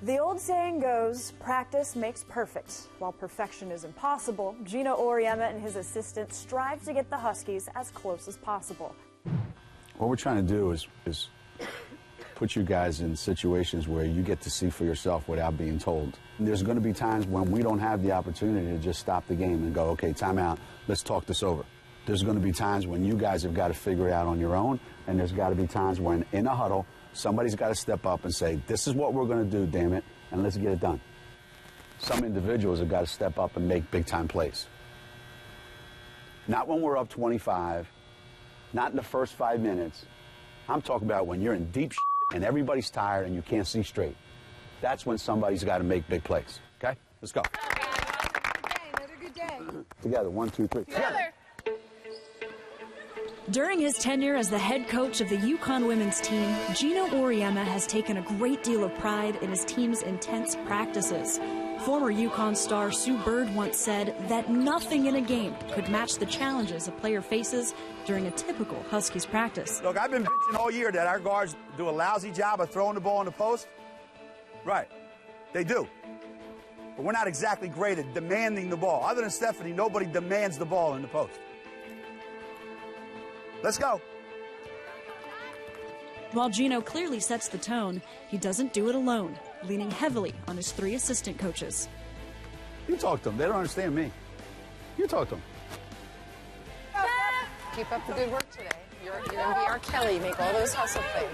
The old saying goes, practice makes perfect. While perfection is impossible, Geno Auriemma and his assistant strive to get the Huskies as close as possible. What we're trying to do is put you guys in situations where you get to see for yourself without being told. And there's going to be times when we don't have the opportunity to just stop the game and go, okay, time out, let's talk this over. There's going to be times when you guys have got to figure it out on your own, and there's got to be times when, in a huddle, somebody's got to step up and say, this is what we're going to do, damn it, and let's get it done. Some individuals have got to step up and make big-time plays. Not when we're up 25, not in the first 5 minutes. I'm talking about when you're in deep shit and everybody's tired and you can't see straight. That's when somebody's got to make big plays. Okay? Let's go. Another good day. Together, 1, 2, 3. Together. During his tenure as the head coach of the UConn women's team, Geno Auriemma has taken a great deal of pride in his team's intense practices. Former UConn star Sue Bird once said that nothing in a game could match the challenges a player faces during a typical Huskies practice. Look, I've been bitching all year that our guards do a lousy job of throwing the ball in the post. Right. They do. But we're not exactly great at demanding the ball. Other than Stephanie, nobody demands the ball in the post. Let's go. While Geno clearly sets the tone, he doesn't do it alone, leaning heavily on his 3 assistant coaches. You talk to them. They don't understand me. You talk to them. Keep up the good work today. You're going to be our Kelly. Make all those hustle plays.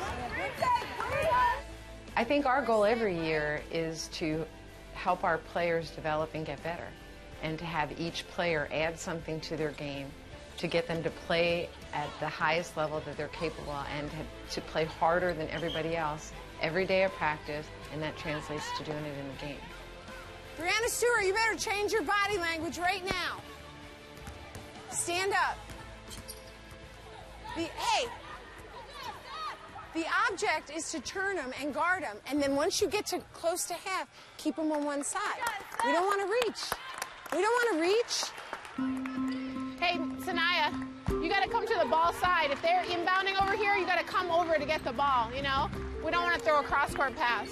I think our goal every year is to help our players develop and get better, and to have each player add something to their game to get them to play at the highest level that they're capable and to play harder than everybody else every day of practice, and that translates to doing it in the game. Brianna Stewart, you better change your body language right now. Stand up. Hey, the object is to turn them and guard them, and then once you get to close to half, keep them on one side. We don't want to reach. We don't want to reach. Hey, Sanaya, you got to come to the ball side. If they're inbounding over here, you got to come over to get the ball, you know? We don't want to throw a cross-court pass.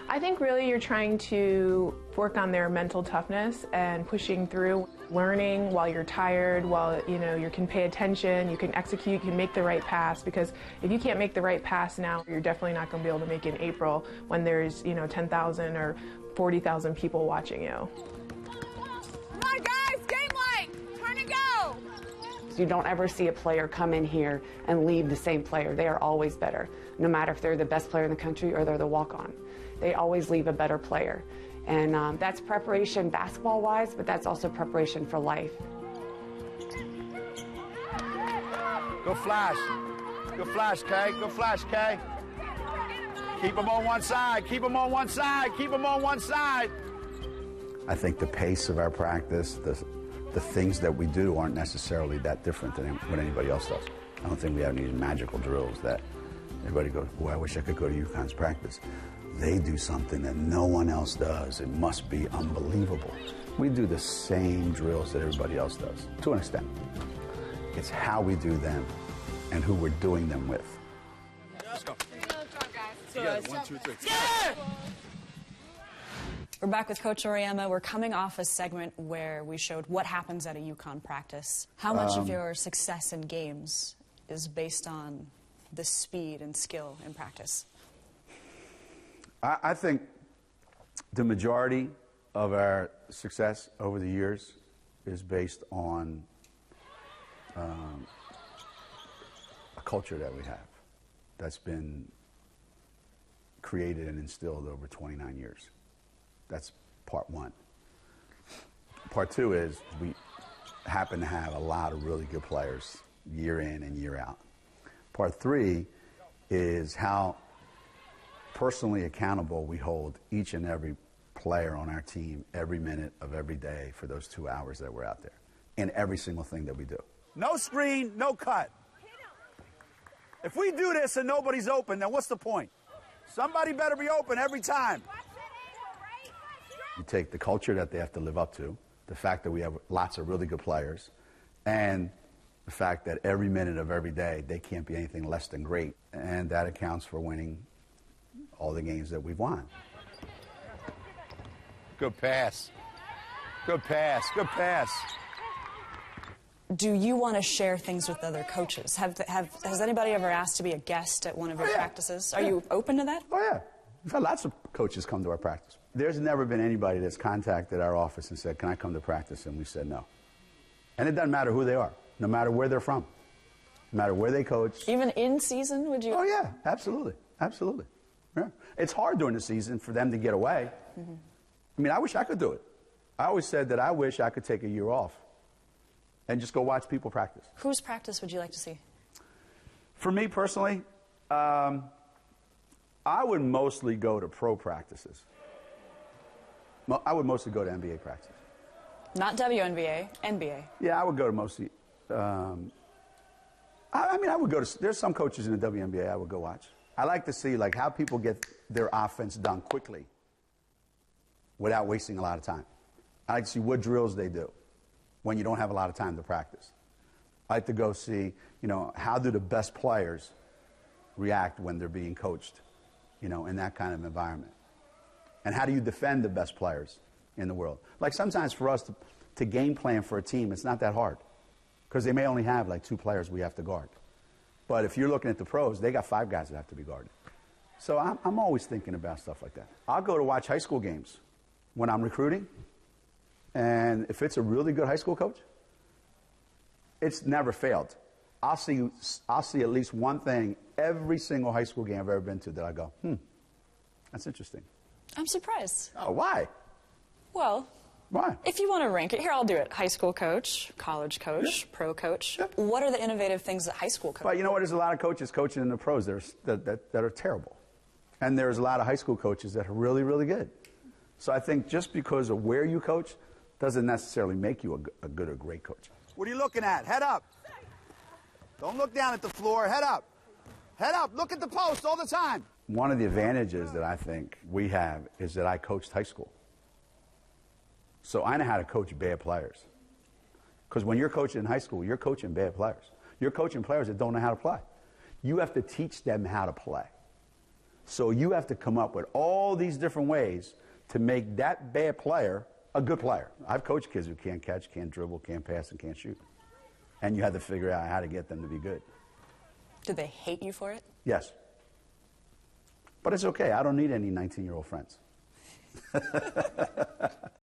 I think really you're trying to work on their mental toughness and pushing through, learning while you're tired, while you can pay attention, you can execute, you can make the right pass, because if you can't make the right pass now, you're definitely not going to be able to make it in April when there's 10,000 or 40,000 people watching you. Come on, guys, game light. Turn and go. You don't ever see a player come in here and leave the same player. They are always better, no matter if they're the best player in the country or they're the walk-on. They always leave a better player. And that's preparation basketball-wise, but that's also preparation for life. Go Flash. Go Flash, Kay. Go Flash, Kay. Keep them on one side. Keep them on one side. Keep them on one side. I think the pace of our practice, the things that we do aren't necessarily that different than what anybody else does. I don't think we have any magical drills that everybody goes, boy, I wish I could go to UConn's practice. They do something that no one else does. It must be unbelievable. We do the same drills that everybody else does, to an extent. It's how we do them and who we're doing them with. Let's go. Together, 1, 2, 3. Yeah! We're back with Coach Auriemma. We're coming off a segment where we showed what happens at a UConn practice. How much of your success in games is based on the speed and skill in practice? I think the majority of our success over the years is based on a culture that we have that's been created and instilled over 29 years. That's part one. Part two is we happen to have a lot of really good players year in and year out. Part three is how personally accountable we hold each and every player on our team every minute of every day for those 2 hours that we're out there in every single thing that we do. No screen, no cut. If we do this and nobody's open, then what's the point? Somebody better be open every time. You take the culture that they have to live up to, the fact that we have lots of really good players, and the fact that every minute of every day they can't be anything less than great, and that accounts for winning all the games that we've won. Good pass. Good pass. Good pass. Do you want to share things with other coaches? Has anybody ever asked to be a guest at one of your practices? Are you open to that? Oh, yeah. We've had lots of coaches come to our practice. There's never been anybody that's contacted our office and said, can I come to practice? And we said no. And it doesn't matter who they are, no matter where they're from, no matter where they coach. Even in season, would you? Oh, yeah, absolutely. Absolutely. Yeah. It's hard during the season for them to get away. Mm-hmm. I mean, I wish I could do it. I always said that I wish I could take a year off and just go watch people practice. Whose practice would you like to see? For me personally, I would mostly go to pro practices. I would mostly go to NBA practice. Not WNBA, NBA. Yeah, I would go to mostly. I mean, I would go to. There's some coaches in the WNBA I would go watch. I like to see like how people get their offense done quickly without wasting a lot of time. I like to see what drills they do when you don't have a lot of time to practice. I like to go see, you know, how do the best players react when they're being coached, you know, in that kind of environment. And how do you defend the best players in the world? Like sometimes for us to game plan for a team, it's not that hard because they may only have like 2 players we have to guard. But if you're looking at the pros, they got 5 guys that have to be guarded. So I'm always thinking about stuff like that. I'll go to watch high school games when I'm recruiting. And if it's a really good high school coach, it's never failed. I'll see at least one thing every single high school game I've ever been to that I go, that's interesting. I'm surprised. Oh, why? Well, why? If you want to rank it, here I'll do it. High school coach, college coach, pro coach. What are the innovative things that high school coach? But you know what? There's a lot of coaches coaching in the pros that are terrible. And there's a lot of high school coaches that are really, really good. So I think just because of where you coach doesn't necessarily make you a good or great coach. What are you looking at? Head up. Don't look down at the floor. Head up. Head up. Look at the post all the time. One of the advantages that I think we have is that I coached high school. So I know how to coach bad players. Because when you're coaching in high school, you're coaching bad players. You're coaching players that don't know how to play. You have to teach them how to play. So you have to come up with all these different ways to make that bad player a good player. I've coached kids who can't catch, can't dribble, can't pass, and can't shoot. And you have to figure out how to get them to be good. Do they hate you for it? Yes. But it's okay. I don't need any 19-year-old friends.